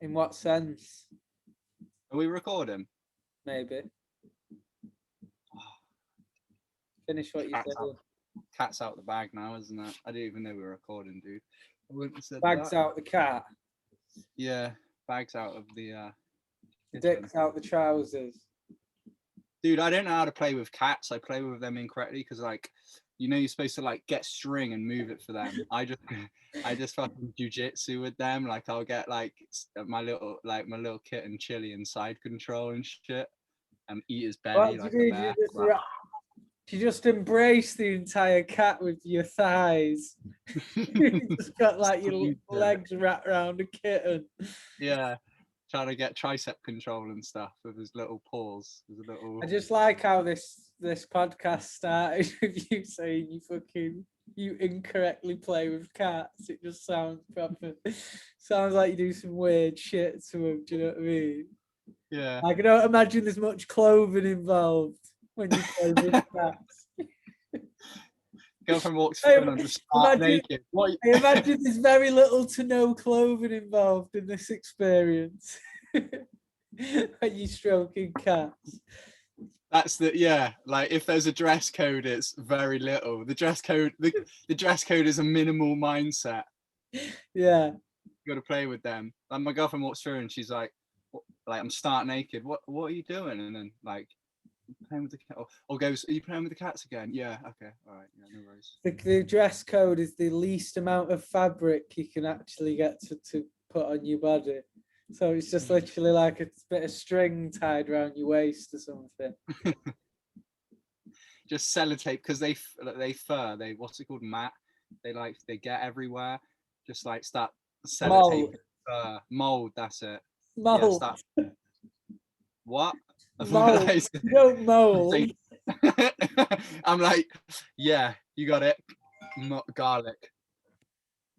In what sense? Are we recording? Maybe. Finish what you said. Cat's out the bag now, isn't it? I didn't even know we were recording, dude. I wouldn't have said Bags that. out the cat. Yeah, bags out of the Dicks out the trousers. Dude, I don't know how to play with cats. I play with them incorrectly because, like, you know, you're supposed to like get string and move it for them. I just fucking jiu-jitsu with them. Like, I'll get like my little kitten Chili in side control and shit, and eat his belly like a bear. You just embrace the entire cat with your thighs. You just got like your legs wrapped around a kitten. Yeah, trying to get tricep control and stuff with his little paws. I just like how this podcast started with you saying you incorrectly play with cats. It just sounds proper. Sounds like you do some weird shit to them. Do you know what I mean? Yeah. I can don't imagine there's much clothing involved when you play with cats. Girlfriend walks in and just start naked. I imagine there's very little to no clothing involved in this experience. When you stroking cats. That's like if there's a dress code, it's very little. The dress code is a minimal mindset. Yeah. You got to play with them. Like my girlfriend walks through and she's like I'm stark naked. What are you doing? And then like playing with the cat or goes, are you playing with the cats again? Yeah, okay, all right, yeah, no worries. The dress code is the least amount of fabric you can actually get to put on your body. So it's just literally like a bit of string tied around your waist or something. Just sellotape, because they fur, what's it called, mat? They get everywhere. Just like start sellotape. Mold, that's it. Mold. Yeah, what? Mold. You don't mold. I'm like, yeah, you got it. Garlic.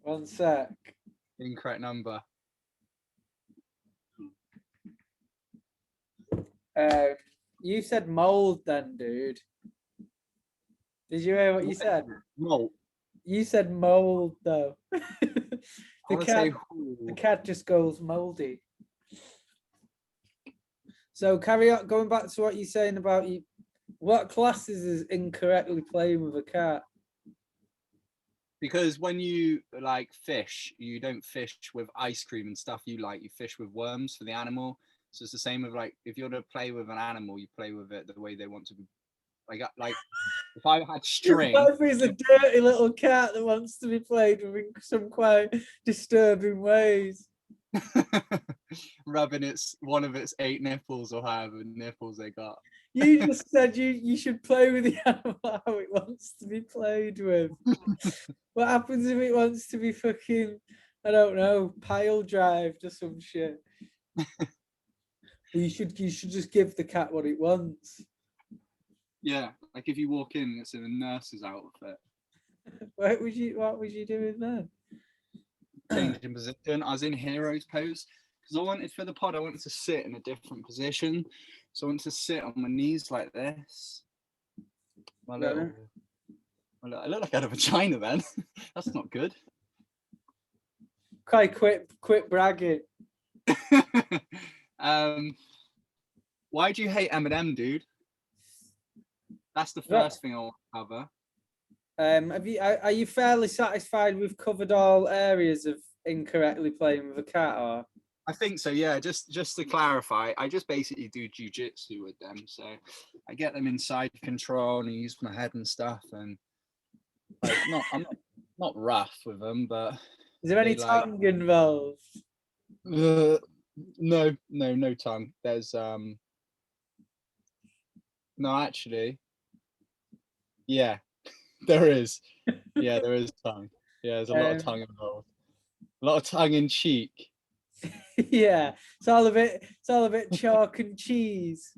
1 sec. Incorrect number. You said mold then, dude. Did you hear what you said? Mold. You said mold though. The cat just goes moldy. So carry on, going back to what you're saying about you. What classes is incorrectly playing with a cat? Because when you like fish, you don't fish with ice cream and stuff. You fish with worms for the animal. So it's the same with like if you're to play with an animal, you play with it the way they want to be. Like if I had string. What if he's a dirty little cat that wants to be played with in some quite disturbing ways? Rubbing one of its 8 nipples or however nipples they got. You just said you should play with the animal how it wants to be played with. What happens if it wants to be fucking, I don't know, pile drived or some shit? You should just give the cat what it wants. Yeah, like if you walk in, it's in a nurse's outfit. What was you doing then? Changing position. I was in hero's pose because I wanted for the pod. I wanted to sit in a different position, so I wanted to sit on my knees like this. I look like I had a vagina then. That's not good. Quite quit bragging. Why do you hate Eminem, dude? That's the first thing I'll cover. Are you fairly satisfied we've covered all areas of incorrectly playing with a cat? Or I think so, yeah. Just to clarify, I just basically do jiu-jitsu with them. So I get them inside control and I use my head and stuff. And like, I'm not rough with them, but is there any tongue involved? No tongue. There's no, actually, yeah, there is. Yeah, there is tongue. Yeah, there's a lot of tongue involved. A lot of tongue in cheek. Yeah, it's all a bit chalk and cheese.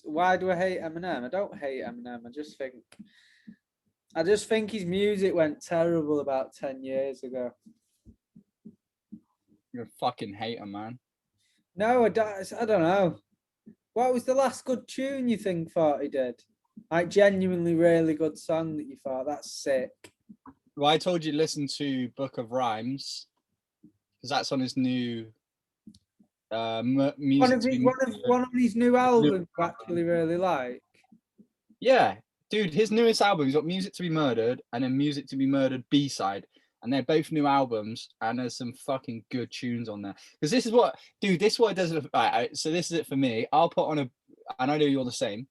Why do I hate Eminem? I don't hate Eminem. I just think his music went terrible about 10 years ago. You're a fucking hater, man. No, I don't know. What was the last good tune you thought he did? Like genuinely really good song that you thought, that's sick. Well, I told you to listen to Book of Rhymes because that's on his new music to be One of his new albums I album. actually really like. Yeah, dude, his newest album, he's got Music to Be Murdered and then Music to Be Murdered B-side. And they're both new albums, and there's some fucking good tunes on there. Because this is what, dude, this is what it does. Right, so this is it for me. I'll put on and I know you're the same.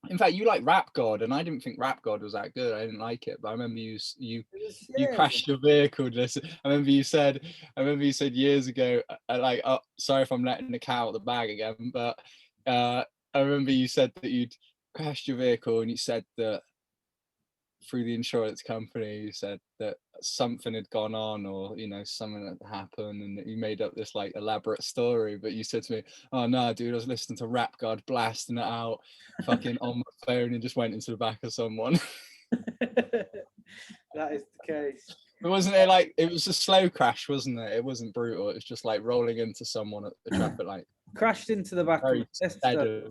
In fact, you like Rap God, and I didn't think Rap God was that good. I didn't like it, but I remember you crashed your vehicle. I remember you said years ago, like, oh, sorry if I'm letting the cat out of the bag again, but I remember you said that you'd crashed your vehicle, and you said that through the insurance company, you said that something had gone on, or something had happened, and that you made up this like elaborate story. But you said to me, "Oh no, dude, I was listening to Rap God blasting it out, fucking on my phone, and just went into the back of someone." That is the case. But wasn't it like it was a slow crash, wasn't it? It wasn't brutal. It was just like rolling into someone at the traffic light. Crashed into the back of my sister. Steady.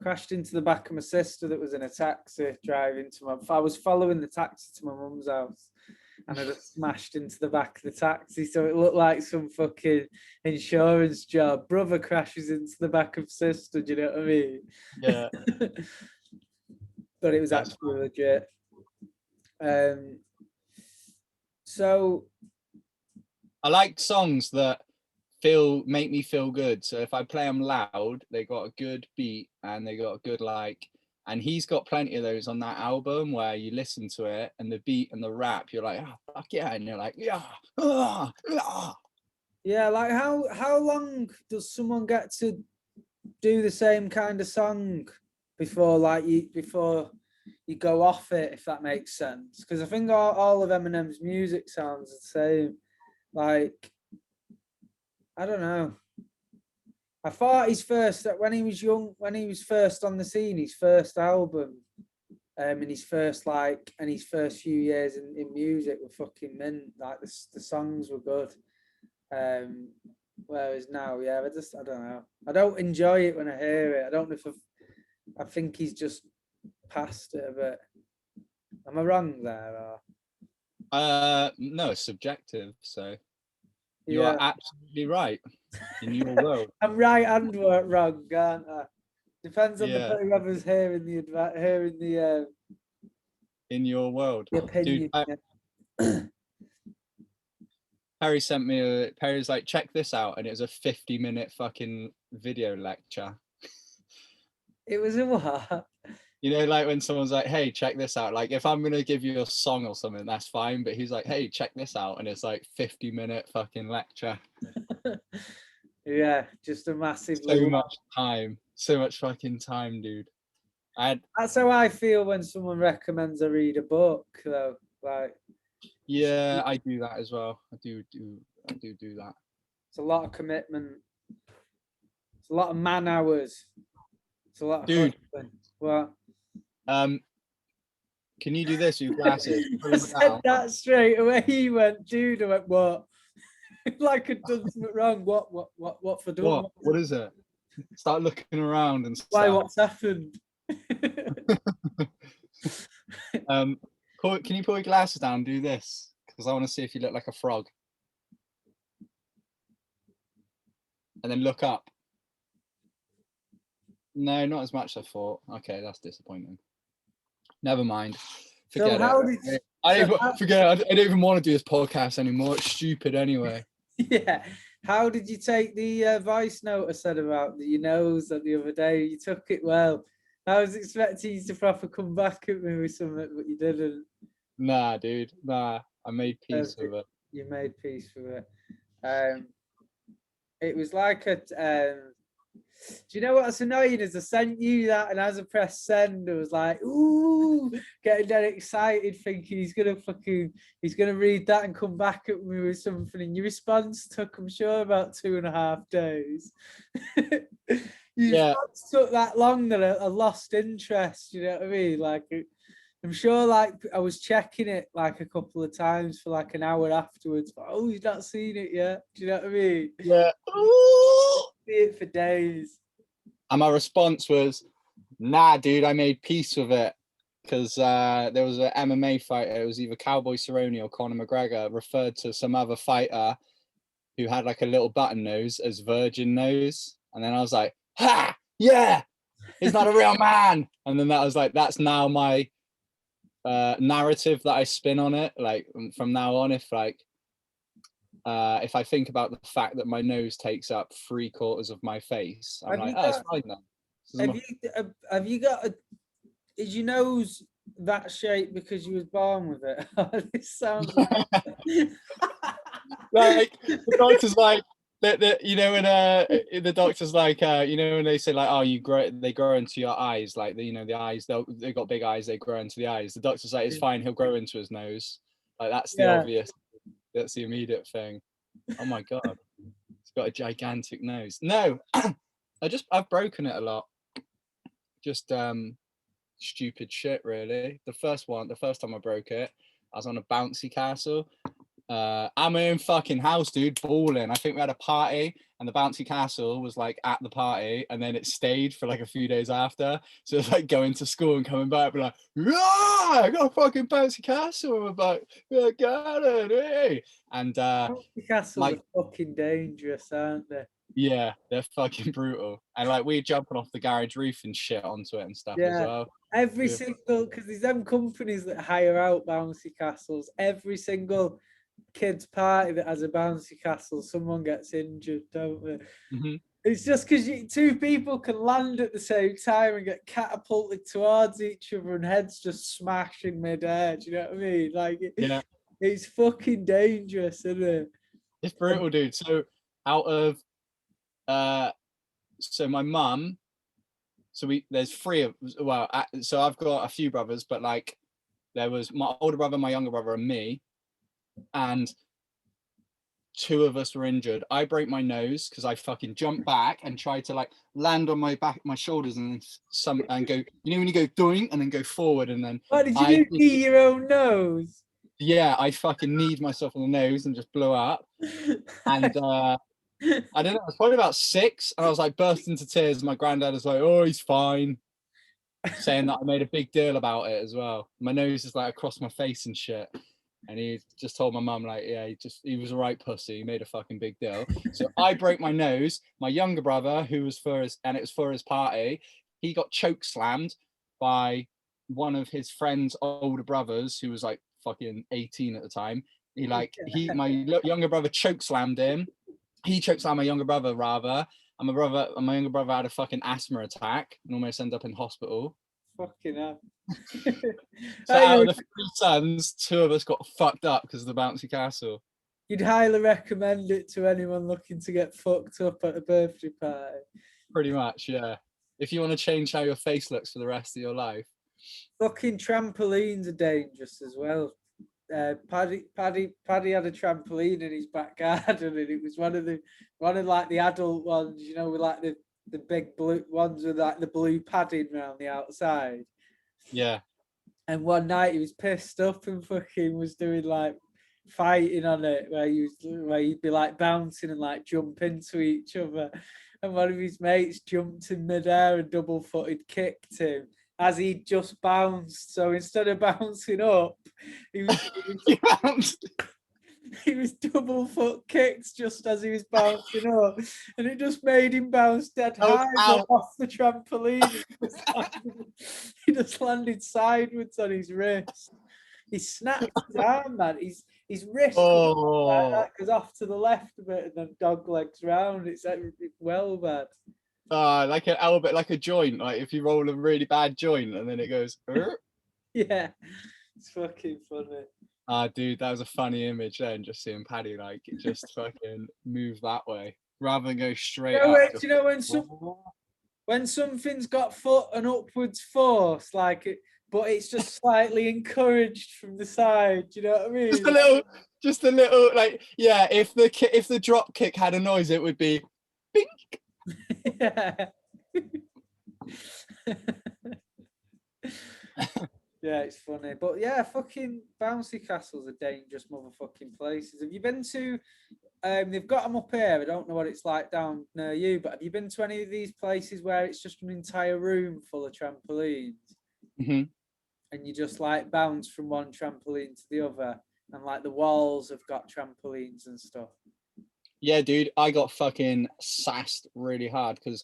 Crashed into the back of my sister that was in a taxi driving to I was following the taxi to my mum's house, and I just smashed into the back of the taxi. So it looked like some fucking insurance job. Brother crashes into the back of sister. Do you know what I mean? Yeah. But it was actually legit. So I like songs that make me feel good. So if I play them loud, they got a good beat and they got a good and he's got plenty of those on that album where you listen to it and the beat and the rap, you're like, oh fuck yeah, and you're like, yeah. Yeah, like how long does someone get to do the same kind of song before you go off it, if that makes sense? Because I think all of Eminem's music sounds the same. Like, I don't know. I thought when he was young, when he was first on the scene, his first album, and his first few years in music were fucking mint. Like the songs were good. Whereas now, yeah, I don't know. I don't enjoy it when I hear it. I don't know if I think he's just past it a bit. Am I wrong there? No, it's subjective. So you are absolutely right in your world. I'm right and wrong, aren't I? Depends on whoever's hearing the in your world. The opinion. Dude, Perry sent me Perry's like, check this out, and it was a 50-minute fucking video lecture. It was a what? Like when someone's like, hey, check this out. Like if I'm gonna give you a song or something, that's fine. But he's like, hey, check this out, and it's like 50-minute fucking lecture. Yeah, just a massive. So much fucking time, dude. That's how I feel when someone recommends I read a book, though. Like. Yeah, I do that as well. I do that. It's a lot of commitment. It's a lot of man hours. It's a lot of dude. Husband. What? Can you do this with your glasses? I said that straight away. He went, dude. I went, what? Like I'd done something wrong. What for doing? What is it? Start looking around and stuff. Why? What's happened? Can you pull your glasses down and do this? Because I want to see if you look like a frog. And then look up. No, not as much as I thought. Okay, that's disappointing. Never mind. Forget it. I don't even want to do this podcast anymore. It's stupid anyway. Yeah. How did you take the voice note I said about your nose the other day? You took it well. I was expecting you to proper come back at me with something, but you didn't. Nah, dude. Nah. I made peace with it. You made peace with it. It was like do you know what's annoying is I sent you that, and as I pressed send, I was like, ooh, getting dead excited, thinking he's gonna read that and come back at me with something. And your response took, I'm sure, about 2.5 days. Response took that long that I lost interest. You know what I mean? Like, I'm sure, like, I was checking it like a couple of times for like an hour afterwards. But, oh, he's not seen it yet. Do you know what I mean? Yeah. See it for days. And my response was, nah, dude, I made peace with it. because there was an MMA fighter. It was either Cowboy Cerrone or Conor McGregor referred to some other fighter who had like a little button nose as virgin nose, and then I was like, ha, yeah, he's not a real man. And then that was like, that's now my narrative that I spin on it. Like from now on, if I think about the fact that my nose takes up 3/4 of my face, I'm like, oh, it's fine then. Have you got is your nose that shape because you was born with it? This sounds like like the doctor's like you know when the doctor's like you know when they say like, oh, they grow into your eyes, like the eyes, they got big eyes, they grow into the eyes. The doctor's like, it's fine, he'll grow into his nose. Like that's the obvious, that's the immediate thing. Oh my god, he's got a gigantic nose. No, I've broken it a lot. Just stupid shit, really. The first time I broke it, I was on a bouncy castle. I'm in fucking house, dude, balling. I think we had a party and the bouncy castle was like at the party, and then it stayed for like a few days after. So it's like going to school and coming back, be like, yeah, I got a fucking bouncy castle. I'm like, I got it, hey. And bouncy castles are fucking dangerous, aren't they? Yeah, they're fucking brutal. And like we're jumping off the garage roof and shit onto it and stuff as well. Every single, because there's them companies that hire out bouncy castles. Every single kid's party that has a bouncy castle, someone gets injured, don't they? Mm-hmm. It's just because two people can land at the same time and get catapulted towards each other and heads just smash in midair. Do you know what I mean? Like, it's fucking dangerous, isn't it? It's brutal, dude. So out of so my mum, there's three of, well, so I've got a few brothers, but like there was my older brother, my younger brother, and me, and two of us were injured. I broke my nose because I fucking jumped back and tried to like land on my back, my shoulders, and go. You know when you go doing and then go forward, and then what did you do? Knee your own nose? Yeah, I fucking kneed myself on the nose and just blew up. And I don't know, I was probably about 6, and I was like burst into tears. My granddad was like, "Oh, he's fine," saying that I made a big deal about it as well. My nose is like across my face and shit. And he just told my mum, like, yeah, he was a right pussy. He made a fucking big deal. So I broke my nose. My younger brother, it was for his party, he got choke slammed by one of his friend's older brothers, who was like fucking 18 at the time. My younger brother choke slammed him. He choked slammed my younger brother rather. And my younger brother had a fucking asthma attack and almost ended up in hospital. Fucking hell. So out of the 3 sons, 2 of us got fucked up because of the bouncy castle. You'd highly recommend it to anyone looking to get fucked up at a birthday party. Pretty much, yeah. If you want to change how your face looks for the rest of your life. Fucking trampolines are dangerous as well. Paddy had a trampoline in his back garden, and it was one of like the adult ones, you know, with like the big blue ones with like the blue padding around the outside. Yeah. And one night he was pissed up and fucking was doing like fighting on it, where he'd be like bouncing and like jump into each other. And one of his mates jumped in midair and double-footed kicked him as he just bounced. So instead of bouncing up, he was double foot kicked just as he was bouncing up, and it just made him bounce dead high off the trampoline. He just landed sideways on his wrist. He snapped his arm, man. His wrist goes off to the left a bit, and then dog legs round. It's well bad. Like an elbow, like a joint. Like if you roll a really bad joint, and then it goes. Yeah, it's fucking funny. Dude, that was a funny image then, just seeing Paddy like just fucking move that way rather than go straight up. Do you know when something's got foot and upwards force, like it, but it's just slightly encouraged from the side. Do you know what I mean? Just a little, like, yeah. If the drop kick had a noise, it would be, bink. Yeah. Yeah, it's funny. But yeah, fucking bouncy castles are dangerous motherfucking places. Have you been to, they've got them up here. I don't know what it's like down near you, but have you been to any of these places where it's just an entire room full of trampolines? Mm-hmm. and you just like bounce from one trampoline to the other, and like the walls have got trampolines and stuff. Yeah, dude, I got fucking sassed really hard because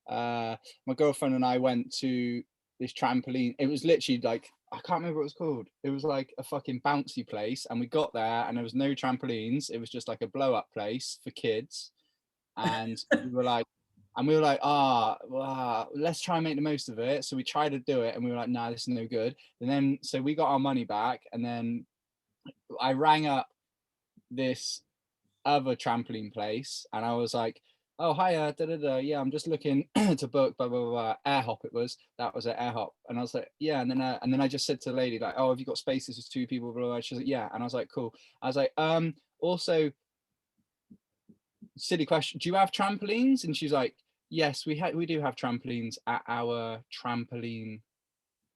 my girlfriend and I went to this trampoline. It was literally like, I can't remember what it was called. It was like a fucking bouncy place, and we got there and there was no trampolines. It was just like a blow up place for kids. And we were like, let's try and make the most of it. So we tried to do it and we were like, nah, this is no good. And then so we got our money back, and then I rang up this other trampoline place and I was like, oh hiya, yeah, I'm just looking to book blah blah blah. Air hop it was. That was an air hop. And I was like, yeah, and then I just said to the lady, like, oh, have you got spaces for 2 people, blah, blah, blah. She was like, yeah. And I was like, cool. I was like, also, silly question, do you have trampolines? And she's like, yes, we do have trampolines at our trampoline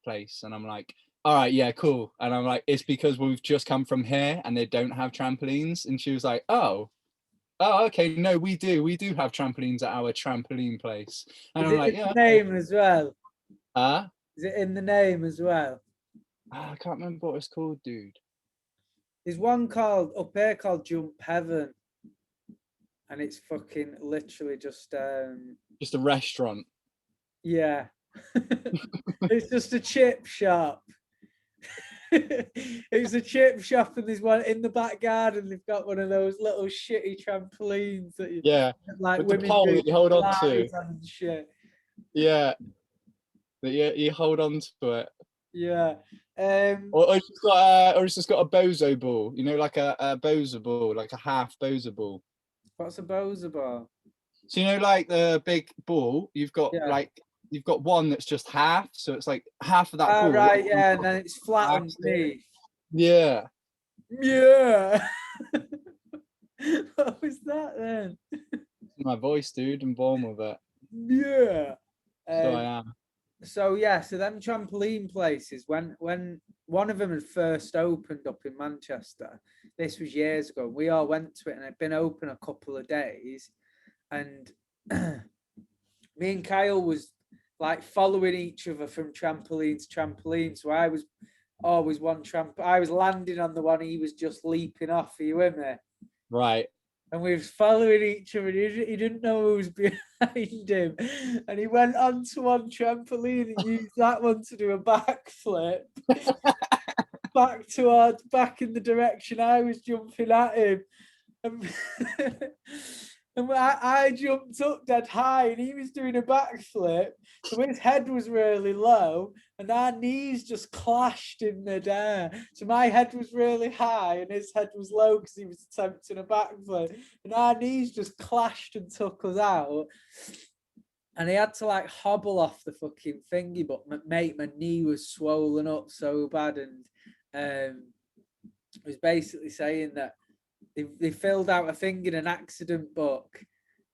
place. And I'm like, all right, yeah, cool. And I'm like, it's because we've just come from here and they don't have trampolines. And she was like, oh, okay, no, we do have trampolines at our trampoline place. And Is I'm it like, in yeah, the name as well? huh? Is it in the name as well? I can't remember what it's called, dude. There's one called up here called Jump Heaven, and it's fucking literally just Just a restaurant. yeah. It's just a chip shop. It's a chip shop, and there's one in the back garden. They've got one of those little shitty trampolines that you, Yeah, like with the women pole do that you hold on to. slides and shit. Yeah, that you hold on to it. Yeah. Or it's just got a bozo ball, you know, like a bozo ball, like a half bozo ball. What's a bozo ball? So you know, like the big ball, you've got Yeah. one that's just half, so it's like half of that Ah, ball. right, yeah, and then it's flat Plastic. underneath. Yeah. Yeah. What was that then? My voice, dude, I'm born with it. Yeah. So I am. So yeah, so them trampoline places, when one of them had first opened up in Manchester, this was years ago. We all went to it, and it'd been open a couple of days, and me and Kyle was like following each other from trampoline to trampoline. So I was always I was landing on the one he was just leaping off. Are you with me? Right. And we was following each other. He didn't know who was behind him, and he went onto one trampoline and used that one to do a backflip back in the direction I was jumping at him, and, and I jumped up dead high, and he was doing a backflip. So his head was really low, and our knees just clashed in midair. So my head was really high, and his head was low because he was attempting a backflip. And our knees just clashed and took us out. And he had to like hobble off the fucking thingy, but my knee was swollen up so bad, and it was basically saying that they filled out a thing in an accident book,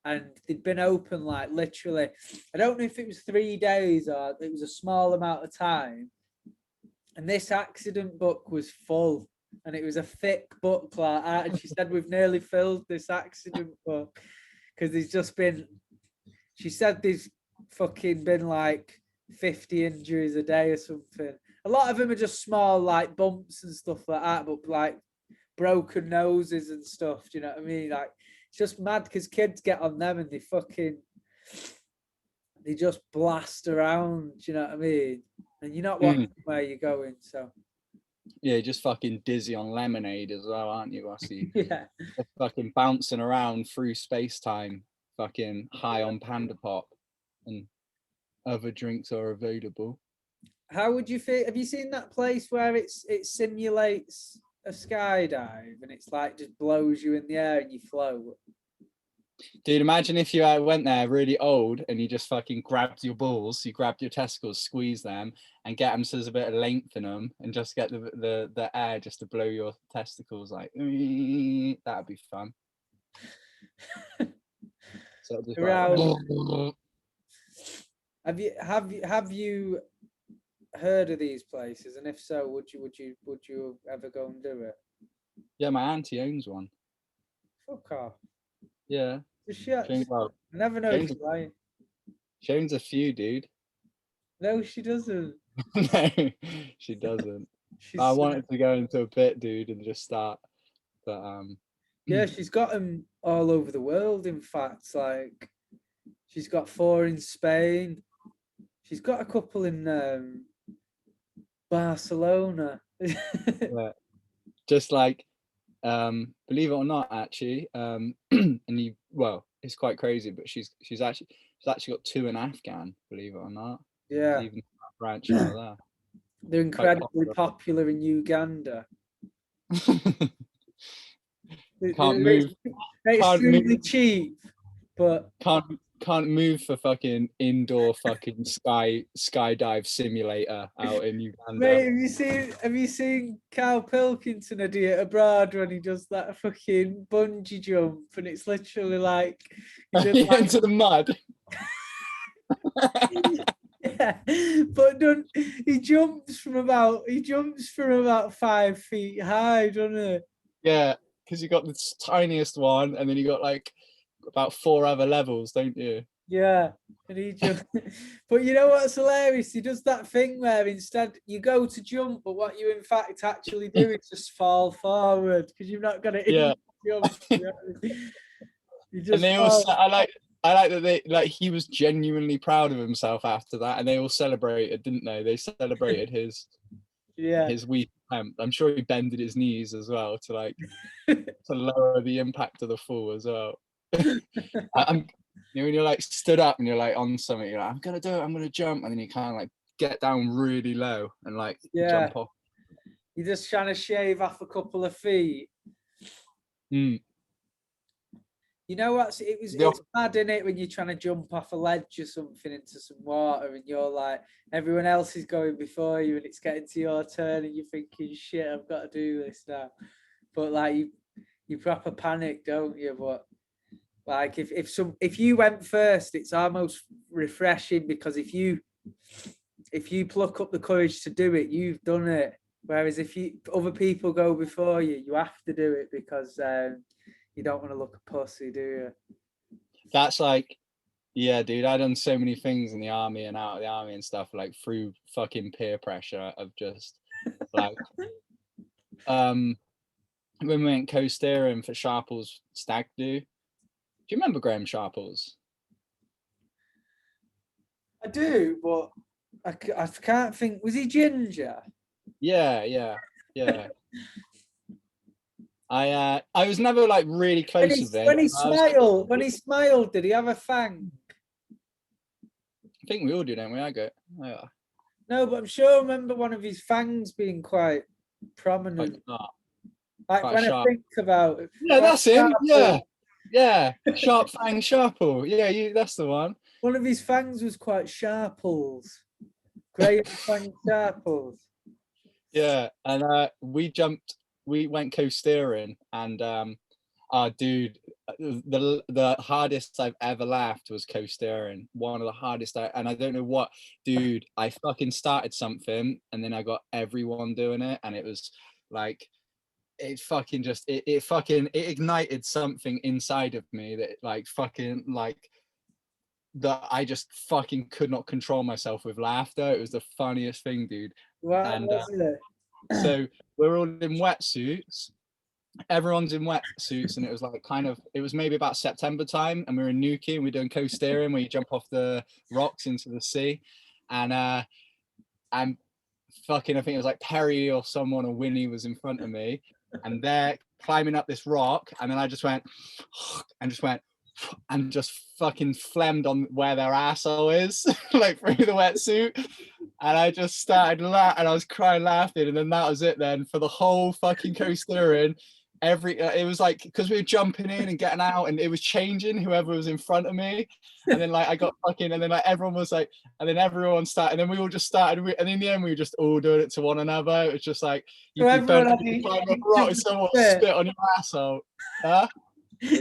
and they'd been open like literally, I don't know if it was 3 days or it was a small amount of time, and this accident book was full, and it was a thick book like that, and she said we've nearly filled this accident book because there's just been, she said there's fucking been like 50 injuries a day or something. A lot of them are just small like bumps and stuff like that, but like broken noses and stuff. Do you know what I mean? Like, it's just mad because kids get on them and they just blast around. Do you know what I mean? And you're not watching where you're going, so Yeah, just fucking dizzy on lemonade as well, aren't you, Ossie? yeah. Just fucking bouncing around through space time, fucking high on Panda Pop, and other drinks are available. How would you feel? Have you seen that place where it simulates a skydive and it's like just blows you in the air and you float? Dude, imagine if you went there really old and you just fucking grabbed your balls, you grabbed your testicles, squeeze them, and get them so there's a bit of length in them, and just get the air just to blow your testicles like that'd be fun. So just like, Have you heard of these places? And if so, would you ever go and do it? yeah, my auntie owns one. Fuck off. Yeah. I never know if she's lying. She owns a few, dude. No, she doesn't. No, she doesn't. I She's wanted to go into a bit, dude, and just start, but yeah, she's got them all over the world. In fact, like she's got 4 in Spain. She's got a couple in Barcelona. yeah, just like believe it or not, actually, and it's quite crazy, but she's actually got 2 in Afghan, believe it or not. Yeah, Even a branch out of they're quite incredibly popular in Uganda. there. Can't They're move, can't extremely move, cheap, but can't move for fucking indoor fucking skydive simulator out in Uganda. mate, have you seen Carl Pilkington idiot abroad when he does that fucking bungee jump and it's literally like he does like, Into the mud. yeah, but don't he jumps from about 5 feet high, doesn't he? Yeah, because you got the tiniest one, and then you got like about 4 other levels, don't you? Yeah, and he just. But you know what's hilarious? He does that thing where instead you go to jump, but what you in fact actually do is just fall forward because you've not got it in Yeah. the jump. You And just they all, fall. I like that they like he was genuinely proud of himself after that, and they all celebrated, didn't they? They celebrated Yeah. his weak attempt. I'm sure he bended his knees as well to like to lower the impact of the fall as well. I'm when you're like stood up and you're like on something, you're like, I'm gonna do it, I'm gonna jump, and then you kind of like get down really low and like Yeah. jump off. You're just trying to shave off a couple of feet. Mm. You know what? It's bad, in it, when you're trying to jump off a ledge or something into some water and you're like, everyone else is going before you and it's getting to your turn and you're thinking, shit, I've got to do this now. But like you proper panic, don't you? But like if you went first, it's almost refreshing because if you pluck up the courage to do it, you've done it. Whereas if other people go before you, you have to do it because you don't want to look a pussy, do you? That's like, yeah, dude, I done so many things in the army and out of the army and stuff, like through fucking peer pressure of just like when we went co-steering for Sharple's stag do. Do you remember Graham Sharples? I do, but I can't think. Was he ginger? Yeah. I was never like really close with him. When he smiled, did he have a fang? I think we all do, don't we? I go, yeah. No, but I'm sure I remember one of his fangs being quite prominent. Like quite when sharp. I think about it. Yeah, that's him. Yeah. Sharp fang Sharple. Yeah, that's the one. One of his fangs was quite Sharples. Graham Fang Sharples. Yeah, and we went co-steering, and dude, the hardest I've ever laughed was co-steering. One of the hardest, and I don't know what, dude. I fucking started something, and then I got everyone doing it, and it was like, it fucking just, it ignited something inside of me that like fucking like that I just fucking could not control myself with laughter. It was the funniest thing, dude. What And was it? so we're all in wetsuits. Everyone's in wetsuits, and it was like it was maybe about September time, and we were in Newquay, and we're doing co-steering where you jump off the rocks into the sea. And I'm fucking, I think it was like Perry or someone, or Winnie was in front of me, and they're climbing up this rock, and then I just went and just fucking phlegmed on where their asshole is, like through the wetsuit. And I just started laughing, and I was crying laughing, and then that was it then for the whole fucking co-steering. It was like, because we were jumping in and getting out, and it was changing whoever was in front of me, and then like I got fucking, and then like everyone was like, and then everyone started, and then we all just started, and in the end we were just all doing it to one another. It was just like, So everyone had someone spit on your asshole, huh?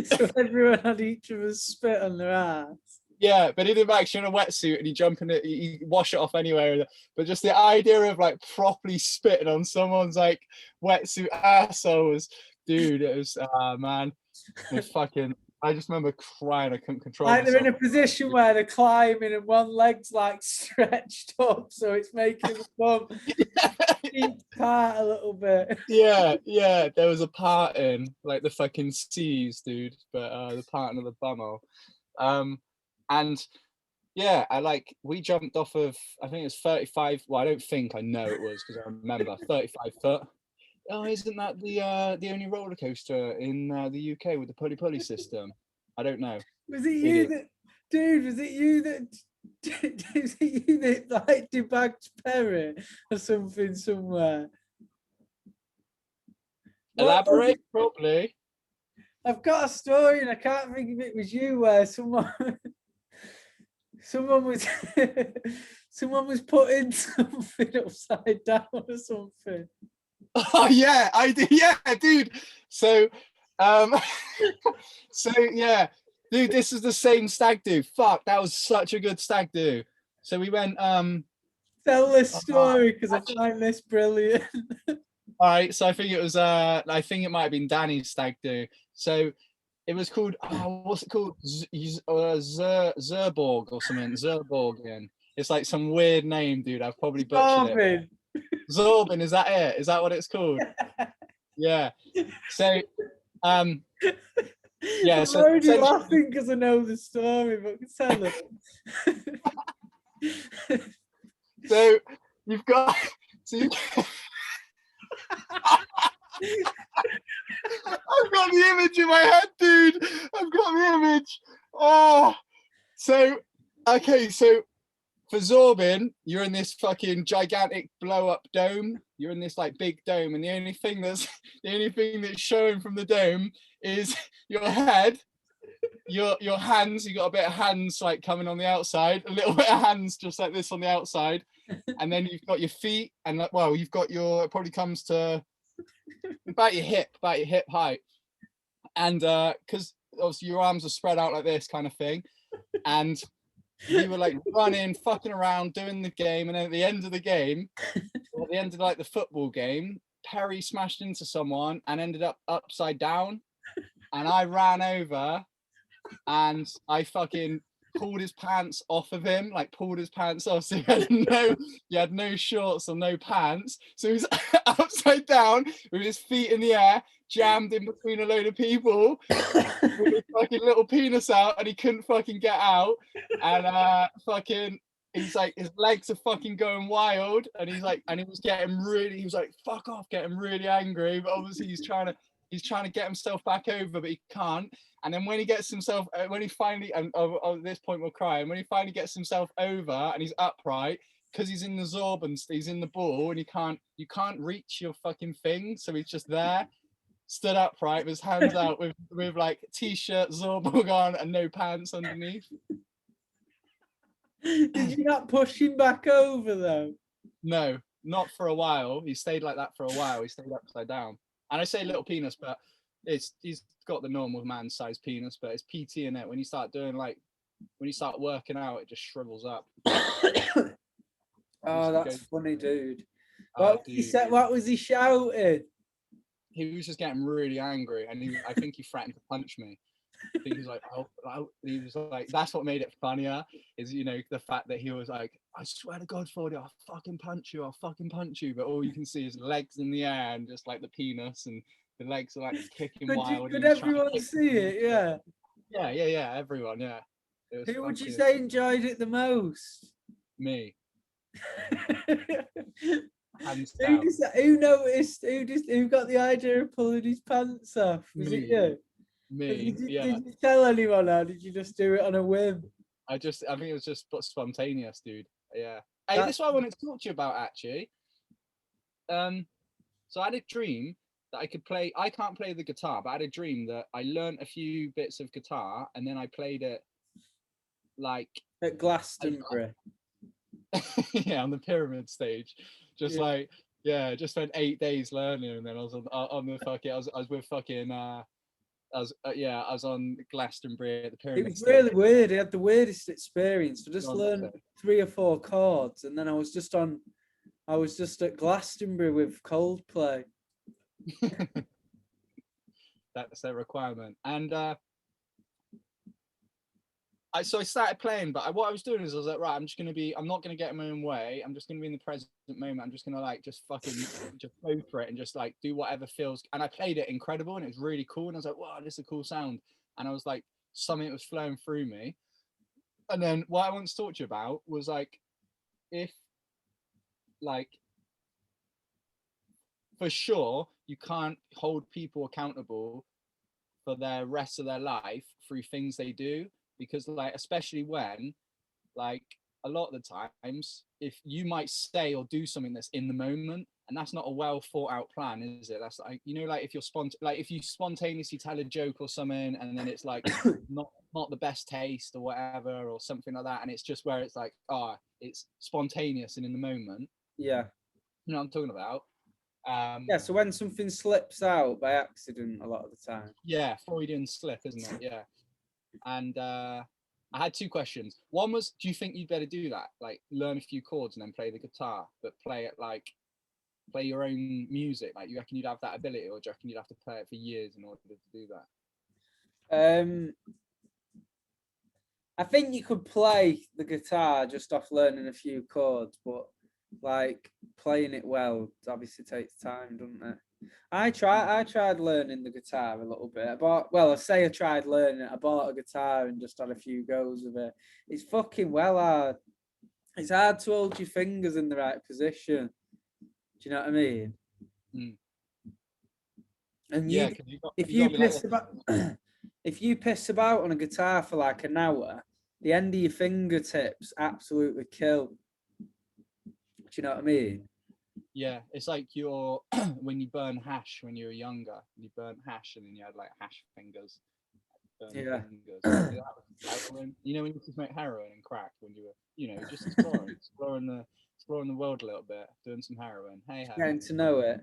So everyone had each of us spit on their ass. Yeah, but he didn't actually in a wetsuit, and he jump in it, he wash it off anywhere. But just the idea of like properly spitting on someone's like wetsuit asshole was, dude, it was man, it was fucking, I just remember crying. I couldn't control Like they're in myself. a position where they're climbing and one leg's like stretched up, so it's making the bum each part a little bit. Yeah, there was a part in like the fucking seas, dude, but the part of the bumhole. And yeah, we jumped off of, I think it was 35. Well, I don't think, I know it was because I remember 35 foot. Oh, isn't that the only roller coaster in the UK with the pulley system? I don't know. Was it you Idiot. that, dude? Was it you that? Was it you that like debugged Perry or something somewhere? What was Elaborate, it? probably. I've got a story and I can't think if it was you where someone was someone was putting something upside down or something. Oh yeah, I did. Yeah, dude. So, um, so yeah, dude, this is the same stag do. Fuck, that was such a good stag do. So we went. Tell this Uh, story because I find this brilliant. all right, so I think it was. I think it might have been Danny's stag do. So it was called. Oh, what's it called? Zerborg or something. Zerborgen. It's like some weird name, dude. I've probably butchered it. Starving. Zorbin, is that it? Is that what it's called? Yeah. So, yeah. I'm So already essentially, laughing because I know the story, but tell it. so you've got. So you, I've got the image in my head, dude. I've got the image. Oh, so okay. So for Zorbin, you're in this fucking gigantic blow up dome. You're in this like big dome, and the only thing that's showing from the dome is your head, your hands. You got a bit of hands like coming on the outside, a little bit of hands just like this on the outside, and then you've got your feet, and like, well, you've got your. It probably comes to about your hip height, and because obviously your arms are spread out like this kind of thing, and we were like running, fucking around, doing the game, and then at the end of the game, at the end of like the football game, Perry smashed into someone and ended up upside down, and I ran over and I fucking pulled his pants off of him, like pulled his pants off, so he had no shorts or no pants, so he was upside down with his feet in the air, jammed in between a load of people with his fucking little penis out, and he couldn't fucking get out, and fucking he's like, his legs are fucking going wild, and he's like, and he was like, fuck off, getting really angry, but obviously he's trying to get himself back over, but he can't. And then when he gets himself, when he finally, and at this point we'll cry, and when he finally gets himself over and he's upright, because he's in the Zorb and he's in the ball, and you can't reach your fucking thing, so he's just there, stood upright with his hands out with like t-shirt, Zorborg on, and no pants underneath. Did you not push him back over though? No, not for a while. He stayed like that for a while. He stayed upside down. And I say little penis, but he's got the normal man-sized penis, but it's PT in it. When you start working out, it just shrivels up. Oh, that's funny, dude. Dude. He said, what was he shouting? He was just getting really angry, and I think he threatened to punch me. I think he was like, he was like, that's what made it funnier, is the fact that he was like, I swear to God, Fordy, I'll fucking punch you, but all you can see is legs in the air and just like the penis, and the legs are like kicking wild. Could everyone see it? Yeah. Yeah, everyone, yeah. Who would you say enjoyed it the most? Me. Hands Who down. noticed? Who got the idea of pulling his pants off? Was it you? Me. Did Yeah. you tell anyone, or did you just do it on a whim? I think it was just spontaneous, dude. Yeah. Hey, this is what I wanted to talk to you about, actually. So I had a dream that I could play. I can't play the guitar, but I had a dream that I learned a few bits of guitar, and then I played it like at Glastonbury. Yeah, on the pyramid stage. Just spent 8 days learning, and then I was on the fucking. I was with fucking. I was on Glastonbury at the pyramid. It was really weird. I had the weirdest experience. I just learned 3 or 4 chords, and then I was just at Glastonbury with Coldplay. That's their requirement. And So I started playing, but what I was doing is I was like, right, I'm not gonna get in my own way. I'm just gonna be in the present moment. I'm just gonna like just fucking just go for it and just like do whatever feels. And I played it incredible and it was really cool. And I was like, wow, this is a cool sound. And I was like, something was flowing through me. And then what I want to talk to you about was like, if like for sure you can't hold people accountable for their rest of their life through things they do, because like especially when like a lot of the times if you might say or do something that's in the moment and that's not a well thought out plan, is it? That's like, you know, like if you're like if you spontaneously tell a joke or something and then it's like not the best taste or whatever or something like that, and it's just where it's like, it's spontaneous and in the moment, Yeah. you know what I'm talking about. Yeah, so when something slips out by accident a lot of the time. Yeah, Freudian slip, isn't it? Yeah. And I had two questions. One was, do you think you'd better do that? Like learn a few chords and then play the guitar, but play your own music? Like, you reckon you'd have that ability, or do you reckon you'd have to play it for years in order to do that? I think you could play the guitar just off learning a few chords, but like playing it well obviously takes time, doesn't it? I tried learning the guitar a little bit. I say I tried learning it. I bought a guitar and just had a few goes of it. It's fucking well hard. It's hard to hold your fingers in the right position. Do you know what I mean? Mm. And Yeah, if you you got to be like piss this. about if you piss about on a guitar for like an hour, the end of your fingertips absolutely kill. Do you know what I mean? Yeah, it's like your when you burn hash when you were younger. You burnt hash and then you had like hash fingers, burn Yeah. fingers. Maybe that was heroin. You know when you used to smoke heroin and crack when you were, just exploring the world a little bit, doing some heroin. Hey Getting hey. to know it.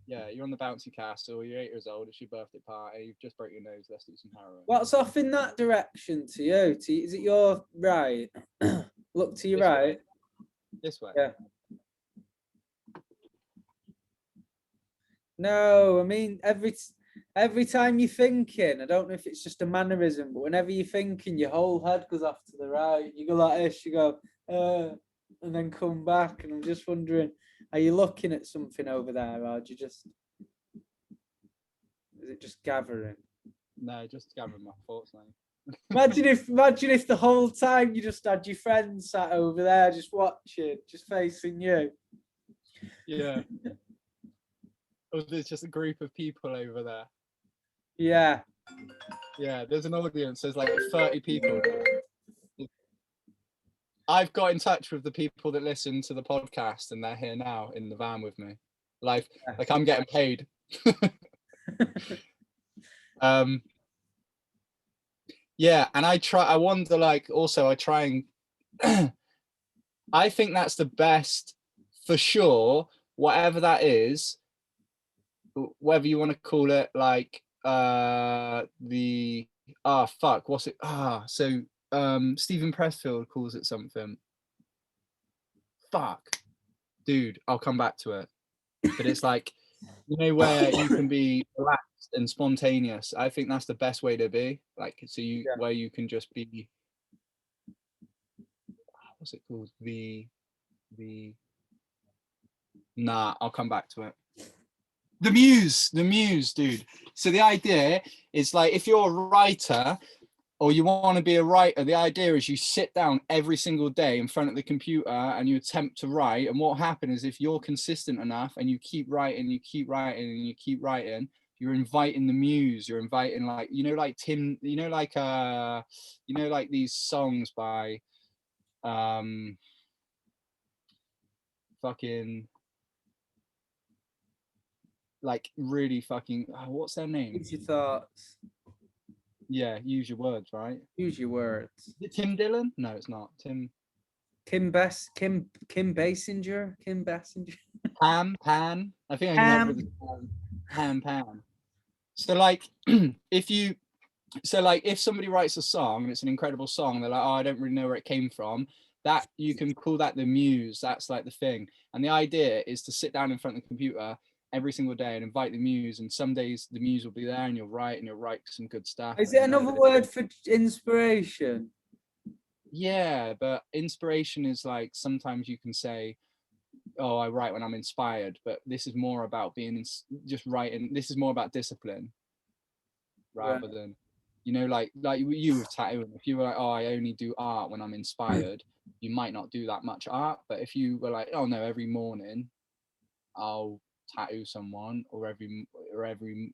Yeah, you're on the bouncy castle. You're 8 years old. It's your birthday party. You've just broke your nose. Let's do some heroin. What's off in that direction to you? Is it your right? Look to your This right. way. This way. Yeah. No, I mean every time you're thinking, I don't know if it's just a mannerism, but whenever you're thinking, your whole head goes off to the right. You go like this, you go, and then come back. And I'm just wondering, are you looking at something over there, or do you just is it just gathering? No, just gathering my thoughts now. Imagine if the whole time you just had your friends sat over there just watching, just facing you. Yeah. Or there's just a group of people over there. Yeah. Yeah, there's an audience. There's like 30 people. I've got in touch with the people that listen to the podcast, and they're here now in the van with me. Like I'm getting paid. Yeah, and I wonder, like, also I try and I think that's the best for sure, whatever that is, whether you want to call it like the what's it? Stephen Pressfield calls it something. Fuck. Dude, I'll come back to it. But it's like, where you can be relaxed and spontaneous. I think that's the best way to be. Like, where you can just be, what's it called? I'll come back to it. The muse, dude. So the idea is like, if you're a writer or you want to be a writer, the idea is you sit down every single day in front of the computer and you attempt to write. And what happens is, if you're consistent enough and you keep writing, you keep writing, and you keep writing, you're inviting the muse. You're inviting, like, like Tim, like these songs by fucking, like, really fucking, what's their name? Use your thoughts. Yeah, use your words, right? Use your words. Is it Tim Dillon? No, it's not. Kim Basinger. Pan. I think I can help with Pan. So like, if somebody writes a song and it's an incredible song, they're like, oh, I don't really know where it came from. That you can call that the muse. That's like the thing. And the idea is to sit down in front of the computer every single day and invite the muse. And some days the muse will be there and you'll write some good stuff. Is it another word for inspiration? Yeah, but inspiration is like, sometimes you can say, oh, I write when I'm inspired, but this is more about being just writing. This is more about discipline Right. rather than, like you with tattooing. If you were like, oh, I only do art when I'm inspired, you might not do that much art. But if you were like, oh no, every morning I'll tattoo someone, or every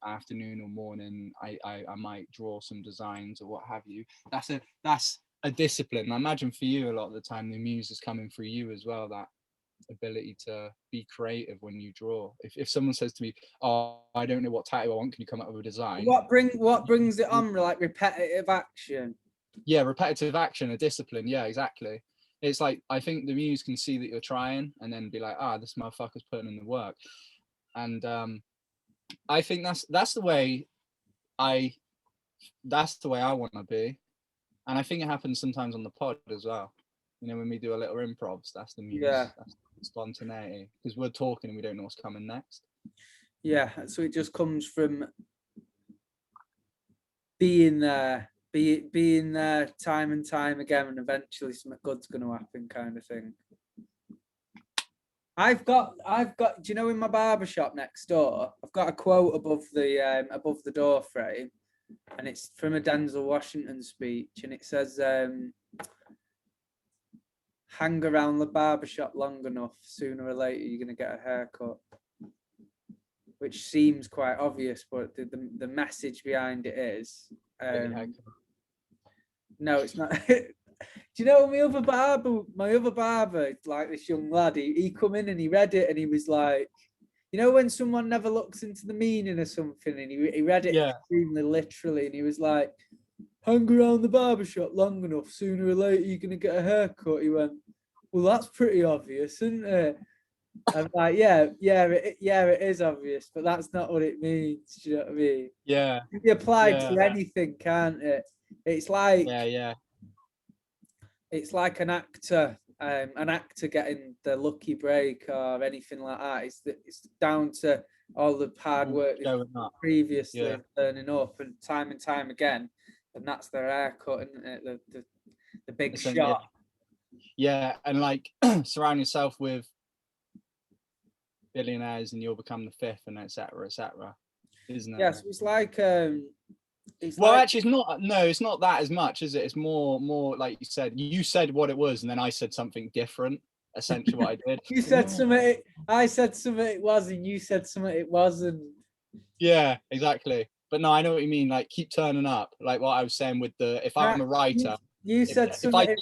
afternoon or morning I might draw some designs or what have you. That's a discipline. I imagine for you a lot of the time the muse is coming through you as well, that ability to be creative when you draw. If someone says to me, oh, I don't know what tattoo I want, can you come up with a design? What brings it on? Like repetitive action. Yeah, repetitive action, a discipline. Yeah, exactly. It's like, I think the muse can see that you're trying and then be like, this motherfucker's putting in the work. And I think that's the way I want to be. And I think it happens sometimes on the pod as well. When we do a little improvs, that's the muse. Yeah. That's spontaneity, because we're talking and we don't know what's coming next. Yeah, so it just comes from being there, being there time and time again, and eventually something good's going to happen, kind of thing. I've got. Do you know, in my barbershop next door, I've got a quote above the door frame, and it's from a Denzel Washington speech, and it says, "Hang around the barbershop long enough, sooner or later you're going to get a haircut." Which seems quite obvious, but the message behind it is, no, it's not. Do you know my other barber, like this young lad, he come in and he read it and he was like, when someone never looks into the meaning of something, and he read it extremely literally, and he was like, hang around the barbershop long enough, sooner or later you're going to get a haircut. He went, well, that's pretty obvious, isn't it? I'm like, it is obvious, but that's not what it means. Do you know what I mean? Yeah. It can be applied to anything, can't it? It's like, it's like an actor getting the lucky break or anything like that. It's down to all the hard work previously turning up and time again, and that's their haircut, isn't it? The big shot. Yeah, and like surround yourself with billionaires and you'll become the fifth, and etc., isn't it? Yeah, so it's like actually it's not. No, it's not that as much, is it? It's more like you said what it was, and then I said something different. Essentially what I did. You said something, I said something it was, and you said something it wasn't. Yeah, exactly. But no, I know what you mean. Like, keep turning up. Like what I was saying with if I'm a writer. You said something.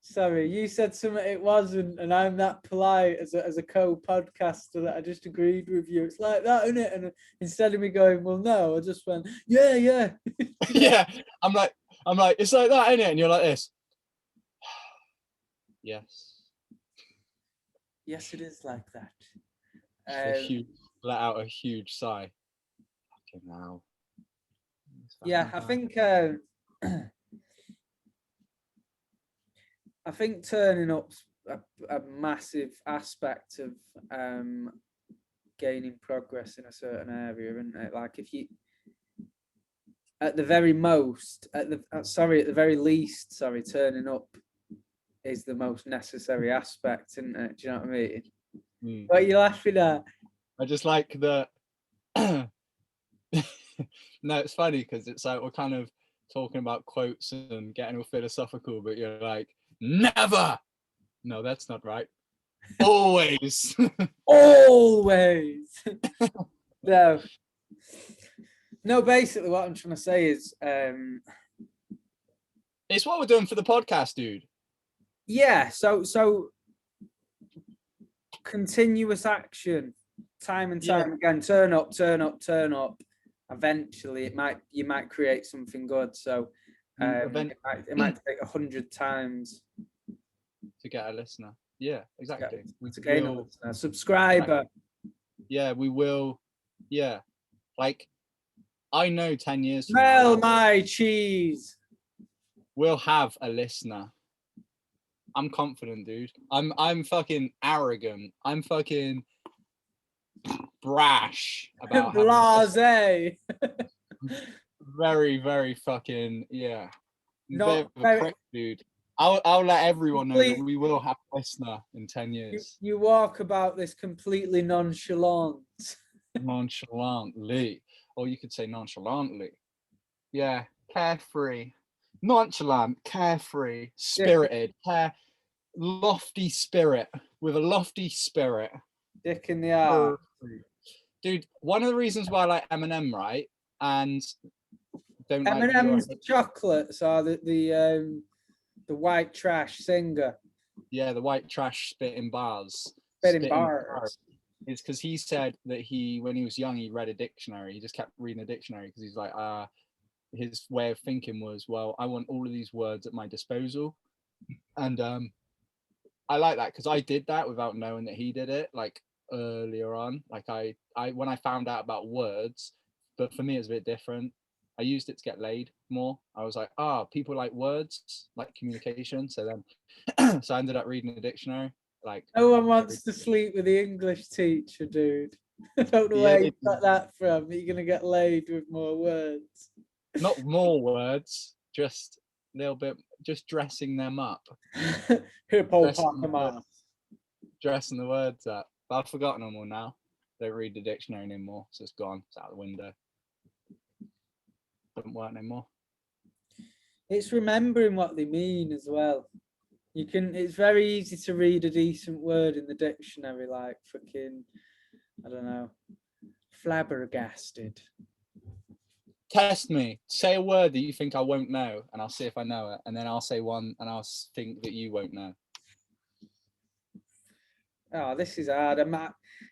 Sorry, you said something it wasn't, and I'm that polite as a co-podcaster that I just agreed with you. It's like that, isn't it? And instead of me going, well, no, I just went, yeah. Yeah, I'm like, it's like that, isn't it? And you're like this. Yes. Yes, it is like that. Let out a huge sigh. Fucking hell. Yeah, I think I think turning up's a massive aspect of gaining progress in a certain area, isn't it? Like, if you, at the very least, turning up is the most necessary aspect, isn't it? Do you know what I mean? What are you laughing at? I just like the. No, it's funny because it's like we're kind of talking about quotes and getting all philosophical, but you're like, never. No, that's not right. Always. Always. No, basically what I'm trying to say is it's what we're doing for the podcast, dude. Yeah, so continuous action, time and time again, turn up. Eventually you might create something good. So it might take 100 times to get a listener. Yeah, exactly. To gain a listener, subscriber. Yeah, we will. Yeah, like I know 10 years from Smell my cheese. We'll have a listener. I'm confident, dude. I'm fucking arrogant. I'm fucking brash about blase. Very, very fucking, yeah. Not very, prick, dude. I'll let everyone know that Complete- we will have a listener in 10 You, years. you walk about this completely nonchalant. Nonchalantly, or you could say nonchalantly. Yeah, carefree, nonchalant, carefree, spirited, lofty spirit, with a lofty spirit. Dick in the eye. Dude, one of the reasons why I like Eminem, right, and don't like your M&M's chocolates are the white trash singer. yeah, the white trash spitting bars. Spitting bars. It's because he said that when he was young, he read a dictionary. He just kept reading a dictionary because he's like, his way of thinking was, well, I want all of these words at my disposal. And I like that because I did that without knowing that he did it, like earlier on. Like I when I found out about words, but for me it's a bit different. I used it to get laid more. I was like, people like words, like communication. So then, so I ended up reading the dictionary. Like, no one wants to sleep with the English teacher, dude. I don't know where you got that from. You're gonna get laid with more words. Not more words, just a little bit, just dressing them up. Hippopotamus. Dressing the words up. But I've forgotten them all now. Don't read the dictionary anymore, so it's gone. It's out the window. Doesn't work anymore. It's remembering what they mean as well. It's very easy to read a decent word in the dictionary, like fucking, I don't know, flabbergasted. Test me. Say a word that you think I won't know, and I'll see if I know it. And then I'll say one, and I'll think that you won't know. Oh, this is hard.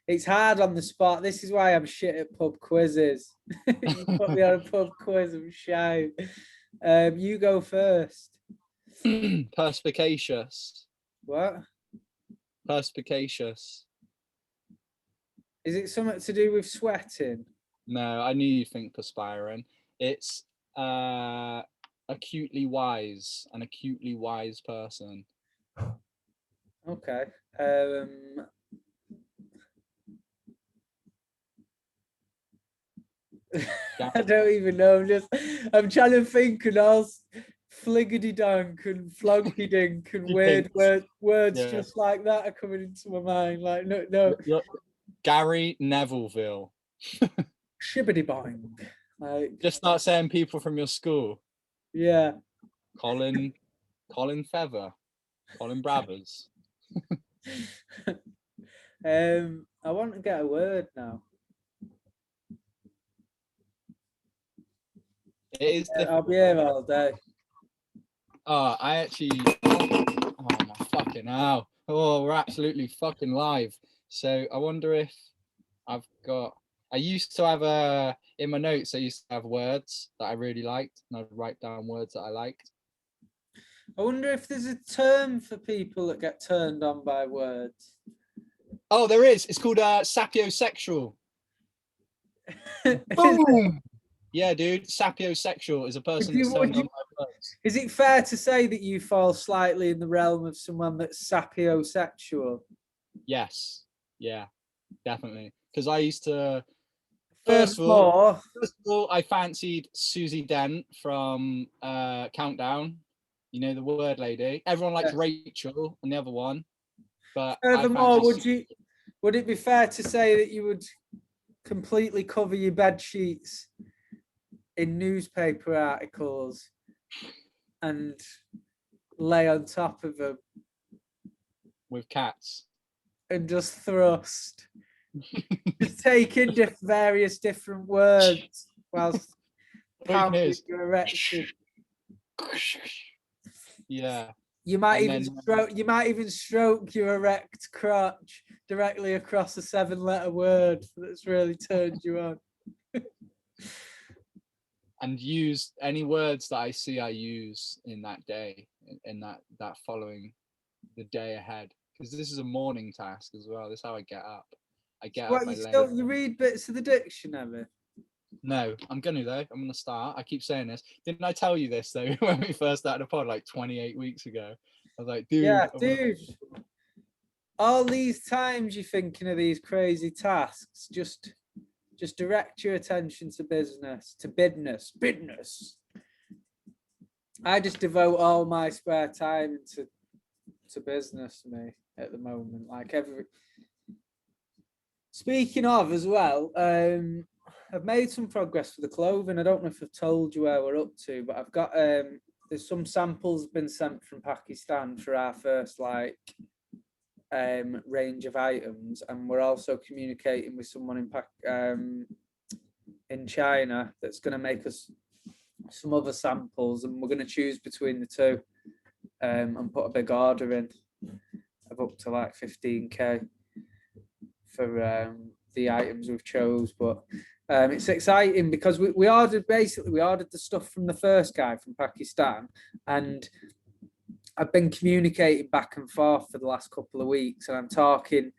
It's hard on the spot. This is why I'm shit at pub quizzes. You put me on a pub quiz, I'm shy. You go first. Perspicacious. What? Perspicacious. Is it something to do with sweating? No, I knew you'd think perspiring. It's acutely wise, an acutely wise person. Okay. I don't even know. I'm trying to think and all fliggity dunk and flunky dink and weird words just like that are coming into my mind. Like no. Gary Nevilleville. Shibbity boing. Like just start saying people from your school. Yeah. Colin Feather. Colin Brathers. I want to get a word now. It is difficult. I'll be here all day. Oh, oh my fucking hell. Oh, we're absolutely fucking live. So I wonder if I used to have in my notes, I used to have words that I really liked, and I'd write down words that I liked. I wonder if there's a term for people that get turned on by words. Oh, there is. It's called sapiosexual. Boom! Yeah, dude. Sapiosexual is a person that's turned on by words. Is it fair to say that you fall slightly in the realm of someone that's sapiosexual? Yes. Yeah, definitely. Because I used to. First of all, I fancied Susie Dent from Countdown. You know, the word lady. Everyone likes Rachel and the other one. But furthermore, would it be fair to say that you would completely cover your bed sheets in newspaper articles and lay on top of them with cats and just thrust? Just take in various different words whilst counting your erection. Yeah. You might even stroke your erect crotch directly across a 7-letter word that's really turned you on. And use any words that I see I use in that day, in that following the day ahead. Because this is a morning task as well. This is how I get up. I get up. You read bits of the dictionary? No, I'm gonna though. I'm gonna start. I keep saying this. Didn't I tell you this though when we first started the pod like 28 weeks ago? I was like, dude. Yeah, dude. All these times you're thinking of these crazy tasks, just direct your attention to business, to bidness. I just devote all my spare time to business, me, at the moment. Like every. Speaking of as well, I've made some progress for the clothing. I don't know if I've told you where we're up to, but I've got there's some samples been sent from Pakistan for our first range of items, and we're also communicating with someone in China that's going to make us some other samples, and we're going to choose between the two and put a big order in of up to like 15k for the items we've chose. But it's exciting because we ordered the stuff from the first guy from Pakistan, and I've been communicating back and forth for the last couple of weeks, and I'm talking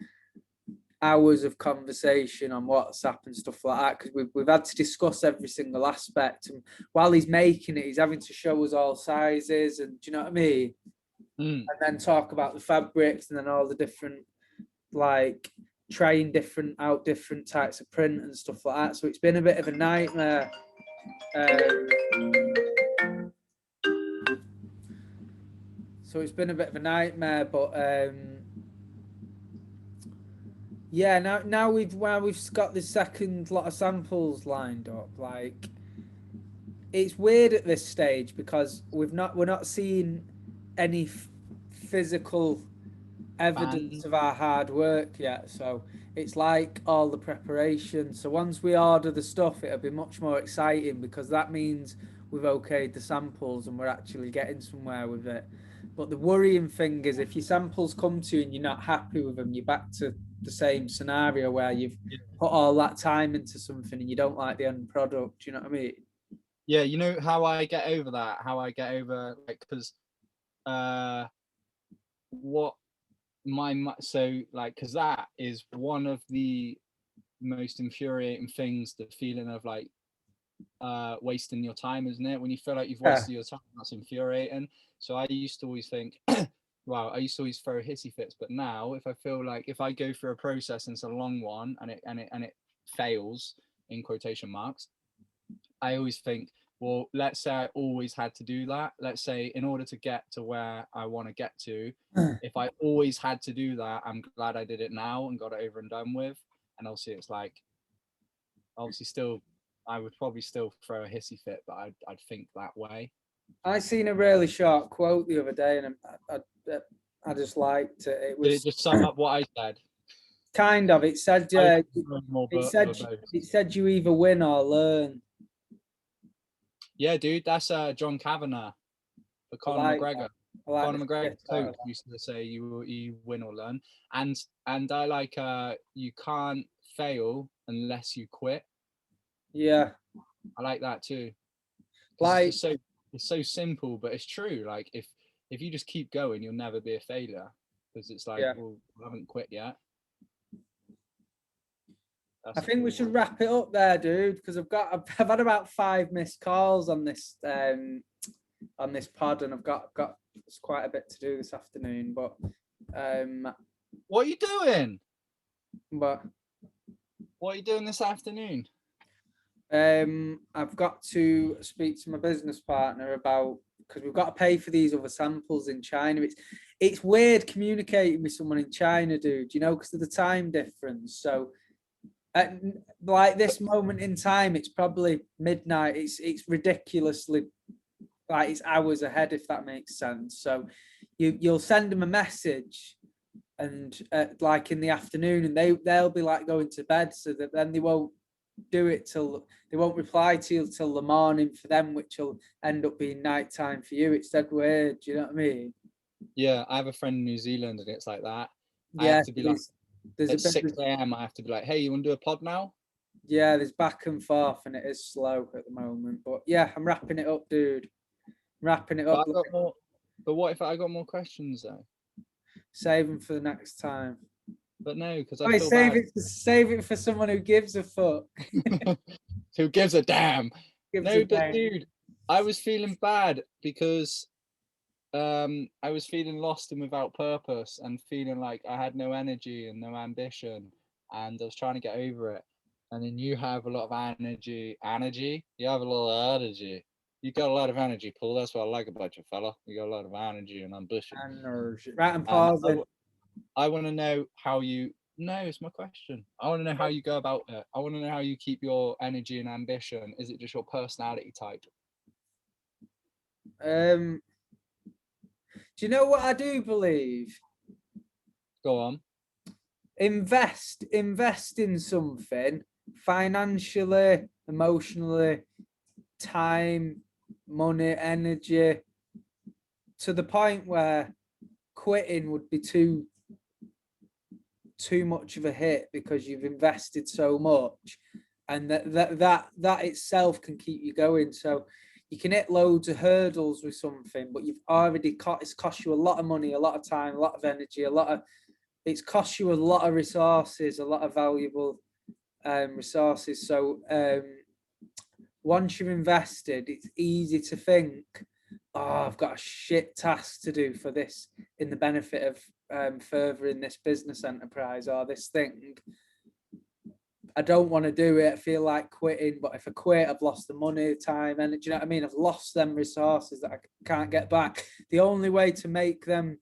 hours of conversation on WhatsApp and stuff like that, because we've had to discuss every single aspect. And while he's making it, he's having to show us all sizes, and do you know what I mean? And then talk about the fabrics, and then all the different, like, trying different types of print and stuff like that. So it's been a bit of a nightmare. But yeah, now we've got the second lot of samples lined up. Like, it's weird at this stage because we're not seeing any physical evidence of our hard work yet. So it's like all the preparation. So once we order the stuff, it'll be much more exciting, because that means we've okayed the samples and we're actually getting somewhere with it. But the worrying thing is, if your samples come to you and you're not happy with them, you're back to the same scenario where you've put all that time into something and you don't like the end product. Do you know what I mean? Yeah, you know how I get over that? How I get over, like, because what because that is one of the most infuriating things, the feeling of like wasting your time, isn't it? When you feel like you've wasted your time, that's infuriating. So I used to always think, wow, I used to always throw hissy fits, but now if I feel like, if I go through a process and it's a long one and it fails, in quotation marks, I always think, well, let's say I always had to do that. Let's say in order to get to where I want to get to, if I always had to do that, I'm glad I did it now and got it over and done with. And obviously it's like, obviously still, I would probably still throw a hissy fit, but I'd think that way. I seen a really short quote the other day, and I just liked it. It Did was it just sum up what I said? kind of. It said you either win or learn. Yeah, dude, that's John Kavanagh for Conor McGregor. Conor McGregor's coach used to say you win or learn, and I like you can't fail unless you quit. Yeah, I like that too. like It's so simple, but it's true. Like if you just keep going, you'll never be a failure, because it's like, well, I haven't quit yet. I think we should wrap it up there, dude, because I've had about 5 missed calls on this pod, and I've got quite a bit to do this afternoon. But what are you doing? But what are you doing this afternoon? I've got to speak to my business partner about, because we've got to pay for these other samples in China. It's weird communicating with someone in China, dude, you know, because of the time difference. So at like this moment in time, it's probably midnight. It's ridiculously, like, it's hours ahead, if that makes sense. So you'll send them a message, and like in the afternoon, and they'll be like going to bed, so that then they won't reply to you till the morning for them, which will end up being nighttime for you. It's dead weird. Do you know what I mean? Yeah, I have a friend in New Zealand, and it's like that. Yeah, I have to be like, there's at 6 a.m. I have to be like, hey, you want to do a pod now? Yeah, there's back and forth, and it is slow at the moment. But yeah, I'm wrapping it up, dude. Wrapping it up. But what if I got more questions though? Save them for the next time. But no, because I feel bad. Save it for someone who gives a fuck. Who gives a damn? Dude, I was feeling bad because I was feeling lost and without purpose, and feeling like I had no energy and no ambition, and I was trying to get over it. And then you have a lot of energy. You have a lot of energy. You got a lot of energy, Paul. That's what I like about you, fella. You got a lot of energy and ambition. Right, and pause it. I want to know how you. No, it's my question. I want to know how you go about it. I want to know how you keep your energy and ambition. Is it just your personality type? Do you know what I do believe? Go on. Invest in something financially, emotionally, time, money, energy, to the point where quitting would be too much of a hit because you've invested so much, and that itself can keep you going. So you can hit loads of hurdles with something, but you've already it's cost you a lot of money, a lot of time, a lot of energy, it's cost you a lot of resources, a lot of valuable resources. So once you've invested, it's easy to think, oh, I've got a shit task to do for this in the benefit of furthering this business enterprise or this thing. I don't want to do it. I feel like quitting, but if I quit, I've lost the money, time, and do you know what I mean? I've lost them resources that I can't get back. The only way to make them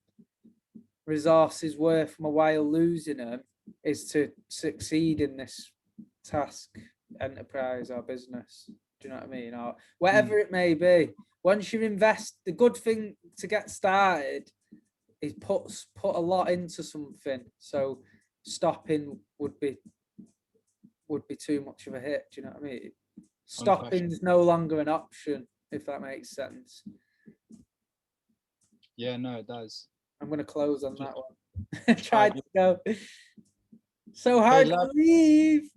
resources worth my while losing them is to succeed in this task, enterprise, or business. Do you know what I mean? Or whatever it may be. Once you invest, the good thing to get started is put a lot into something. So stopping would be too much of a hit. Do you know what I mean? Stopping is no longer an option, if that makes sense. Yeah, no, it does. I'm going to close on that one. Tried to go so hard to leave.